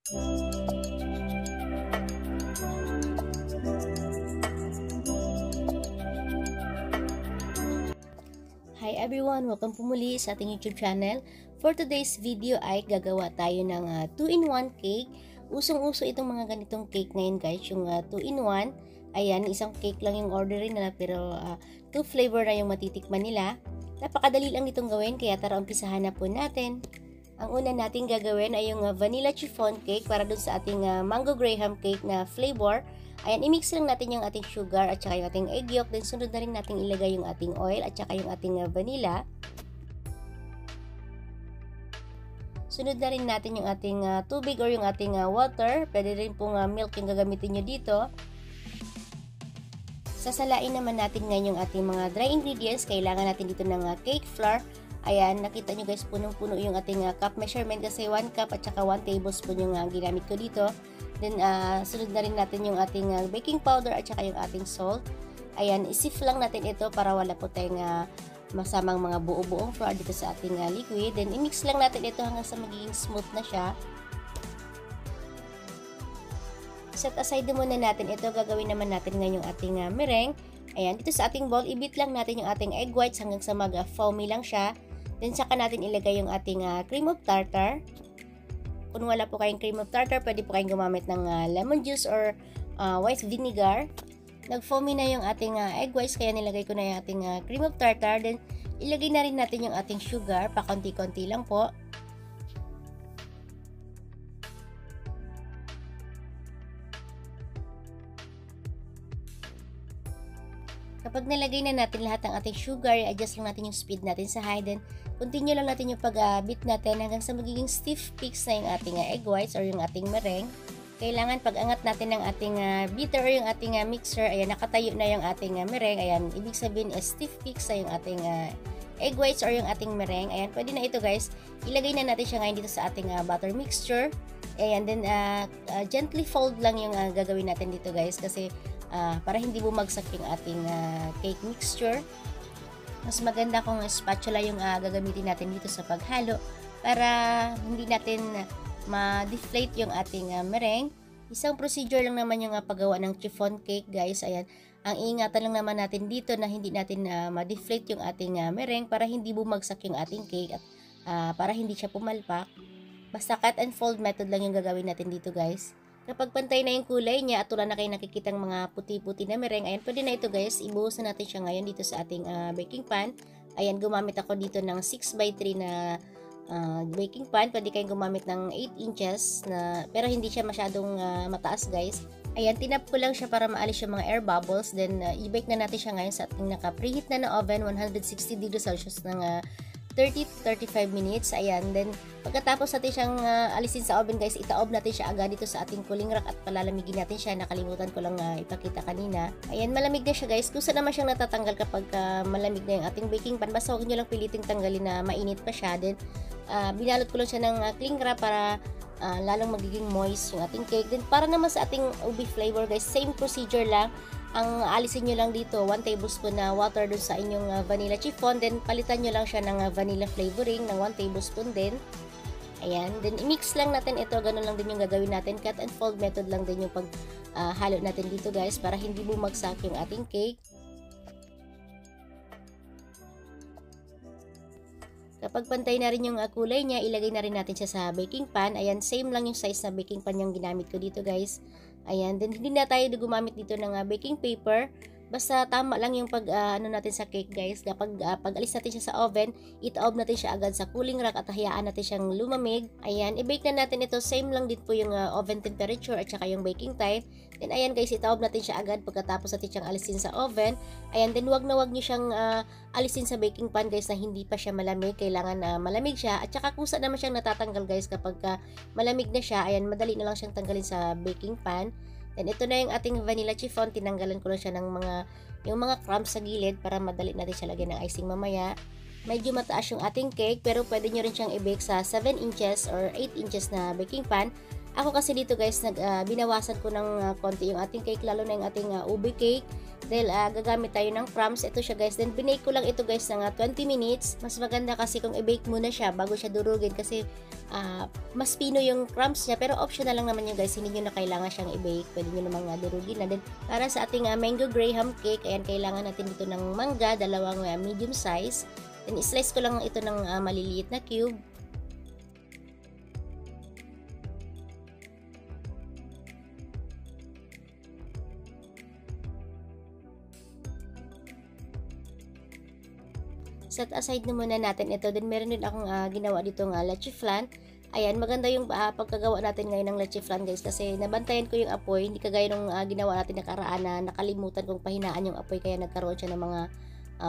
Hi everyone! Welcome po muli sa ating YouTube channel. For today's video ay gagawa tayo ng 2-in-1 cake. Usong-uso itong mga ganitong cake ngayon guys, yung 2-in-1. Ayan, isang cake lang yung orderin nila pero 2 flavor na yung matitikman nila. Napakadali lang nitong gawin kaya tara umpisahan na po natin. Ang una nating gagawin ay yung vanilla chiffon cake para dun sa ating mango graham cake na flavor. Ayan, i-mix lang natin yung ating sugar at saka yung ating egg yolk. Then sunod na rin natin ilagay yung ating oil at saka yung ating vanilla. Sunod na rin natin yung ating tubig or yung ating water. Pwede rin pong milk yung gagamitin nyo dito. Sasalain naman natin ngayon yung ating mga dry ingredients. Kailangan natin dito ng cake flour. Ayan, nakita nyo guys, punong-puno yung ating cup measurement kasi 1 cup at saka 1 tablespoon yung ginamit ko dito. Then, sunod na rin natin yung ating baking powder at saka yung ating salt. Ayan, isif lang natin ito para wala po tayong masamang mga buo-buong flour dito sa ating liquid. Then, i-mix lang natin ito hanggang sa magiging smooth na siya. Set aside muna natin ito. Gagawin naman natin ngayon yung ating meringue. Ayan, dito sa ating bowl, i-beat lang natin yung ating egg whites hanggang sa mag-foamy lang siya. Then, saka natin ilagay yung ating cream of tartar. Kung wala po kayong cream of tartar, pwede po kayong gumamit ng lemon juice or white vinegar. Nag-foamy na yung ating egg whites, kaya nilagay ko na yung ating cream of tartar. Then, ilagay na rin natin yung ating sugar, pa konti-konti lang po. Kapag nilagay na natin lahat ng ating sugar, i-adjust lang natin yung speed natin sa high. Then, continue lang natin yung pag-beat natin hanggang sa magiging stiff peaks na yung ating egg whites or yung ating meringue. Kailangan pag-angat natin ng ating beater or yung ating mixer, ayan, nakatayo na yung ating meringue. Ayan, ibig sabihin is stiff peaks na yung ating egg whites or yung ating meringue. Ayan, pwede na ito guys. Ilagay na natin siya ngayon dito sa ating butter mixture. Ayan, then gently fold lang yung gagawin natin dito guys kasi para hindi bumagsak yung ating cake mixture. Mas maganda kung spatula yung gagamitin natin dito sa paghalo para hindi natin ma-deflate yung ating meringue. Isang procedure lang naman yung paggawa ng chiffon cake guys. Ayan, ang iingatan lang naman natin dito na hindi natin ma-deflate yung ating meringue para hindi bumagsak yung ating cake at para hindi siya pumalpak. Basta cut and fold method lang yung gagawin natin dito guys. Kapag pantay na yung kulay niya at wala na kayo nakikitang mga puti-puti na meringue, ayan, pwede na ito guys. Ibuhos na natin siya ngayon dito sa ating baking pan. Ayan, gumamit ako dito ng 6x3 na baking pan. Pwede kayong gumamit ng 8 inches, pero hindi siya masyadong mataas guys. Ayan, tinap ko lang siya para maalis yung mga air bubbles. Then, i-bake na natin siya ngayon sa ating naka-preheat na oven, 160 degrees Celsius ng 30-35 minutes. Ayan, then pagkatapos natin siyang alisin sa oven guys, itaob natin siya agad dito sa ating cooling rack at palalamigin natin siya. Nakalimutan ko lang ipakita kanina. Ayan, malamig na siya guys. Kusa naman siyang natatanggal kapag malamig na yung ating baking pan. Basta huwag nyo lang piliting tanggalin na mainit pa siya. Then, binalot ko lang siya ng cling wrap para lalong magiging moist yung ating cake. Then, para naman sa ating ubi flavor guys, same procedure lang. Ang alisin nyo lang dito, 1 tablespoon na water dun sa inyong vanilla chiffon. Then, palitan nyo lang siya ng vanilla flavoring ng 1 tablespoon din. Ayan. Then, i-mix lang natin ito. Ganun lang din yung gagawin natin. Cut and fold method lang din yung paghalo natin dito guys para hindi bumagsak yung ating cake. Kapag pantay na rin yung kulay niya, ilagay na rin natin siya sa baking pan. Ayan, same lang yung size na baking pan yung ginamit ko dito guys. Ayan, then hindi na tayo gumamit dito ng baking paper. Basta tama lang yung ano natin sa cake guys. Kapag pag-alis natin siya sa oven, itaob natin siya agad sa cooling rack at hayaan natin siyang lumamig. Ayan, i-bake na natin ito. Same lang din po yung oven temperature at saka yung baking time. Then ayan guys, itaob natin siya agad pagkatapos natin siyang alisin sa oven. Ayan, then wag nyo siyang alisin sa baking pan guys na hindi pa siya malamig. Kailangan malamig siya. At saka kusa naman siyang natatanggal guys kapag malamig na siya. Ayan, madali na lang siyang tanggalin sa baking pan. Then ito na yung ating vanilla chiffon. Tinanggalan ko lang siya ng yung mga crumbs sa gilid para madali natin siya lagyan ng icing mamaya. Medyo mataas yung ating cake pero pwede nyo rin siyang i-bake sa 7 inches or 8 inches na baking pan. Ako kasi dito guys, binawasan ko ng konti yung ating cake, lalo na yung ating ube cake. Dahil gagamit tayo ng crumbs. Ito siya guys. Then binake ko lang ito guys ng 20 minutes. Mas maganda kasi kung i-bake muna siya bago siya durugin kasi mas pino yung crumbs niya. Pero optional lang naman yun guys. Hindi nyo na kailangan siyang i-bake. Pwede nyo namang durugin na. Then para sa ating mango graham cake, ayan, kailangan natin dito ng mangga, dalawang medium size. Then slice ko lang ito ng maliliit na cube. Set aside na muna natin ito. Then meron din akong ginawa dito ng leche flan. Ayan, maganda yung pagkagawa natin ngayon ng leche flan guys kasi nabantayan ko yung apoy. Hindi kagaya nung ginawa natin nakaraan na nakalimutan kong pahinaan yung apoy kaya nagkaroon siya ng mga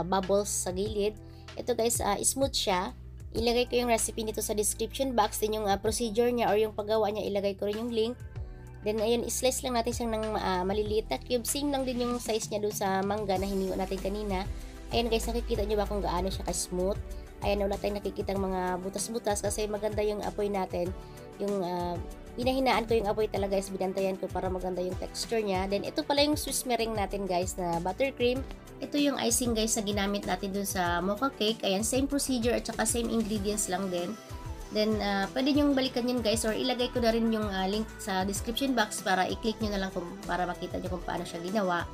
bubbles sa gilid. Ito guys, smooth siya. Ilagay ko yung recipe nito sa description box. Din yung procedure niya or yung paggawa niya, ilagay ko rin yung link. Then ayun, slice lang natin siyang ng maliliit na cube. Same lang din yung size niya doon sa mangga na hiniwa natin kanina. Ayan guys, nakikita nyo ba kung gaano siya ka-smooth? Ayan, wala tayong nakikita ng mga butas-butas kasi maganda yung apoy natin. Yung pinahinaan ko yung apoy talaga guys, binantayan ko para maganda yung texture niya. Then ito pala yung Swiss meringue natin guys na buttercream. Ito yung icing guys na ginamit natin dun sa mocha cake. Ayan, same procedure at saka same ingredients lang din. Then pwede nyong balikan yun guys or ilagay ko na rin yung link sa description box para i-click nyo na lang para makita nyo kung paano siya ginawa.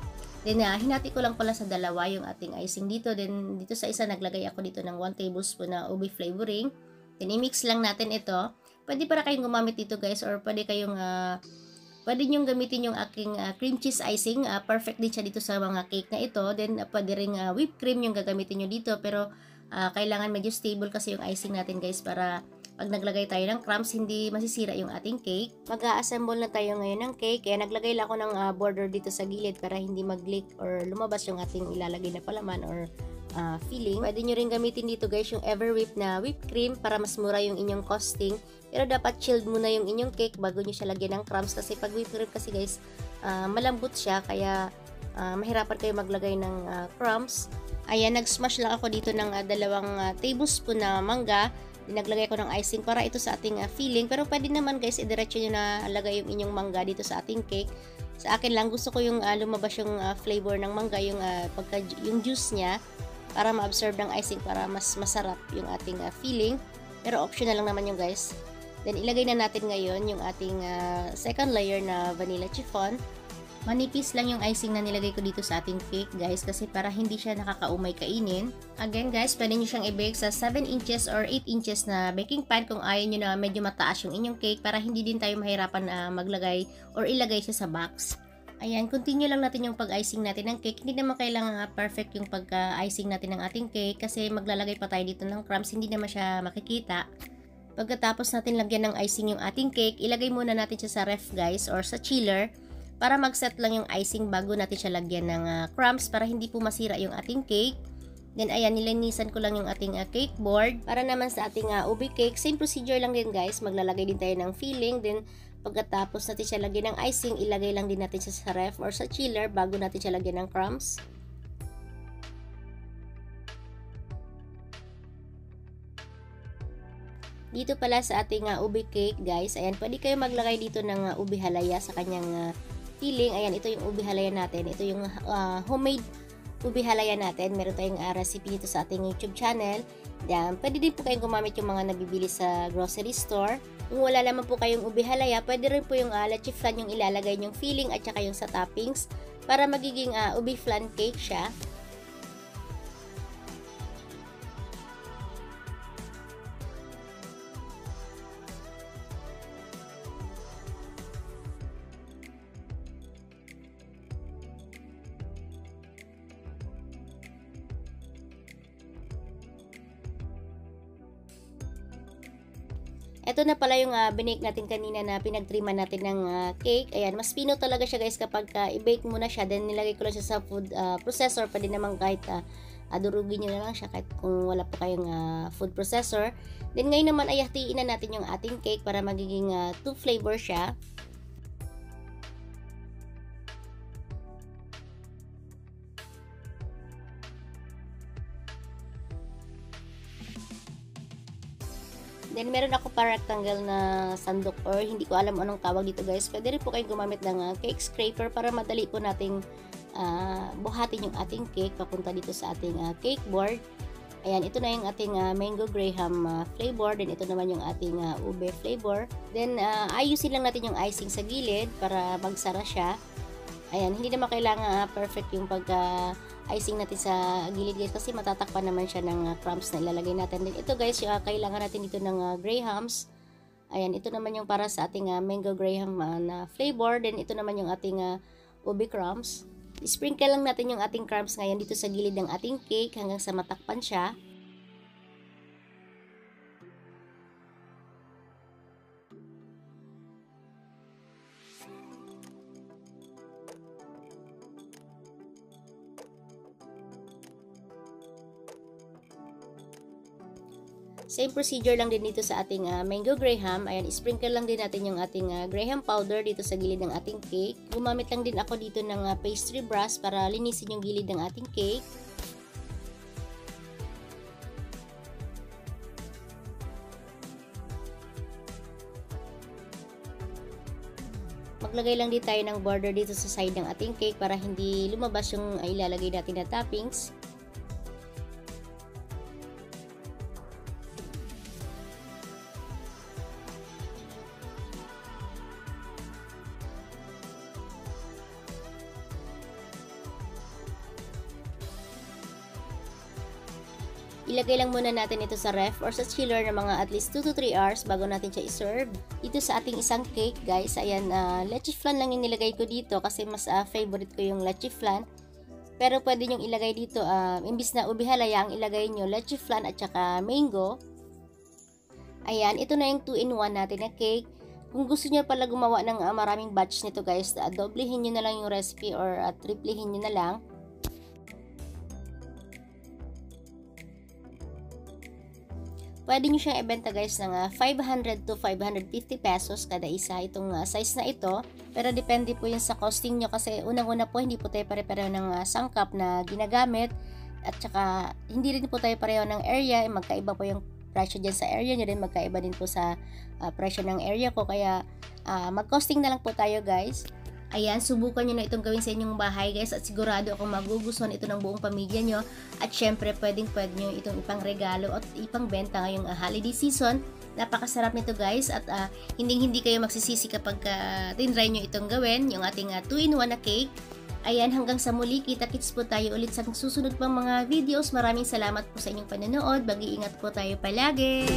Then, hinati ko lang pala sa dalawa yung ating icing dito. Then, dito sa isa, naglagay ako dito ng 1 tablespoon na ube flavoring. Then, i-mix lang natin ito. Pwede para kayong gumamit dito guys or pwede kayong, pwede nyong gamitin yung aking cream cheese icing. Perfect din siya dito sa mga cake na ito. Then, pwede rin whipped cream yung gagamitin nyo dito. Pero, kailangan medyo stable kasi yung icing natin guys para pag naglagay tayo ng crumbs, hindi masisira yung ating cake. Mag-a-assemble na tayo ngayon ng cake. Kaya naglagay lang ako ng border dito sa gilid para hindi mag-leak or lumabas yung ating ilalagay na palaman or filling. Pwede nyo rin gamitin dito guys yung Everwhip na whipped cream para mas mura yung inyong costing. Pero dapat chilled muna yung inyong cake bago nyo siya lagyan ng crumbs. Kasi pag whipped cream kasi guys, malambot siya. Kaya mahirapan kayo maglagay ng crumbs. Ayan, nag-smash lang ako dito ng 2 tablespoon na mangga. Naglagay ko ng icing para ito sa ating filling. Pero pwede naman guys, idiretso nyo na lagay yung inyong mangga dito sa ating cake. Sa akin lang, gusto ko yung lumabas yung flavor ng mangga, yung juice niya para ma-absorb ng icing para mas masarap yung ating filling. Pero optional lang naman yung guys. Then ilagay na natin ngayon yung ating second layer na vanilla chiffon. Manipis lang yung icing na nilagay ko dito sa ating cake guys kasi para hindi siya nakakaumay kainin. Again guys, pwede nyo siyang i-bake sa 7 inches or 8 inches na baking pan kung ayaw nyo na medyo mataas yung inyong cake para hindi din tayo mahirapan maglagay or ilagay siya sa box. Ayan, continue lang natin yung pag-icing natin ng cake. Hindi naman kailangan perfect yung pag-icing natin ng ating cake kasi maglalagay pa tayo dito ng crumbs, hindi naman siya makikita. Pagkatapos natin lagyan ng icing yung ating cake, ilagay muna natin siya sa ref guys or sa chiller. Para mag-set lang yung icing bago natin siya lagyan ng crumbs para hindi po masira yung ating cake. Then ayan, nilinisan ko lang yung ating cake board. Para naman sa ating ube cake, same procedure lang din guys. Maglalagay din tayo ng filling. Then pagkatapos natin siya lagyan ng icing, ilagay lang din natin siya sa ref or sa chiller bago natin siya lagyan ng crumbs. Dito pala sa ating ube cake guys, ayan, pwede kayo maglagay dito ng ube halaya sa kanyang filling. Ayan, ito yung ube halaya natin. Ito yung homemade ube halaya natin. Meron tayong recipe dito sa ating YouTube channel. Then, pwede din po kayong gumamit yung mga nabibili sa grocery store. Kung wala naman po kayong ube halaya, pwede rin po yung leche flan yung ilalagay yung filling at saka yung sa toppings para magiging ube flan cake siya. Ito na pala yung binake natin kanina na pinagtriman natin ng cake. Ayan, mas pino talaga siya guys kapag i-bake mo na siya. Then nilagay ko lang siya sa food processor. Pwede naman kahit durugin nyo na lang siya kahit kung wala pa kayong food processor. Then ngayon naman ay hatiin na natin yung ating cake para magiging 2 flavor siya. Then, meron ako para rectangle na sandok or hindi ko alam anong tawag dito guys. Pwede rin po kayong gumamit ng cake scraper para madali po nating buhatin yung ating cake papunta dito sa ating cake board. Ayan, ito na yung ating mango graham flavor. Then, ito naman yung ating ube flavor. Then, ayusin lang natin yung icing sa gilid para magsara siya. Ayan, hindi naman kailangan perfect yung icing natin sa gilid guys kasi matatakpan naman siya ng crumbs na ilalagay natin. Then ito guys, kailangan natin dito ng grahams. Ayan, ito naman yung para sa ating mango graham na flavor. Then ito naman yung ating ube crumbs. Sprinkle lang natin yung ating crumbs ngayon dito sa gilid ng ating cake hanggang sa matakpan siya. Same procedure lang din dito sa ating mango graham. Ayan, sprinkle lang din natin yung ating graham powder dito sa gilid ng ating cake. Gumamit lang din ako dito ng pastry brush para linisin yung gilid ng ating cake. Maglagay lang din tayo ng border dito sa side ng ating cake para hindi lumabas yung ilalagay natin na toppings. Ilagay lang muna natin ito sa ref or sa chiller na mga at least 2 to 3 hours bago natin siya i-serve. Ito sa ating isang cake guys, ayan, leche flan lang yung nilagay ko dito kasi mas favorite ko yung leche flan. Pero pwede nyong ilagay dito, imbis na ube halaya, ang ilagay nyo leche flan at saka mango. Ayan, ito na yung 2-in-1 natin na cake. Kung gusto nyo pala gumawa ng maraming batch nito guys, doblehin nyo na lang yung recipe or triplehin nyo na lang. Pwede nyo siyang ibenta guys ng 500 to 550 pesos kada isa itong size na ito. Pero depende po yun sa costing nyo kasi unang-una po hindi po tayo pare-pareho ng sangkap na ginagamit. At saka hindi rin po tayo pareho ng area. Magkaiba po yung presyo dyan sa area nyo din. Magkaiba din po sa presyo ng area ko. Kaya mag-costing na lang po tayo guys. Ayan, subukan nyo na itong gawin sa inyong bahay guys at sigurado akong magugustuhan ito ng buong pamilya nyo at syempre pwede nyo itong ipang regalo at ipang benta ngayong holiday season. Napakasarap nito guys at hindi kayo magsisisi kapag tinry nyo itong gawin, yung ating 2-in-1 na cake. Ayan, hanggang sa muli, kita-kits po tayo ulit sa susunod pang mga videos. Maraming salamat po sa inyong panonood. Mag-iingat po tayo palagi.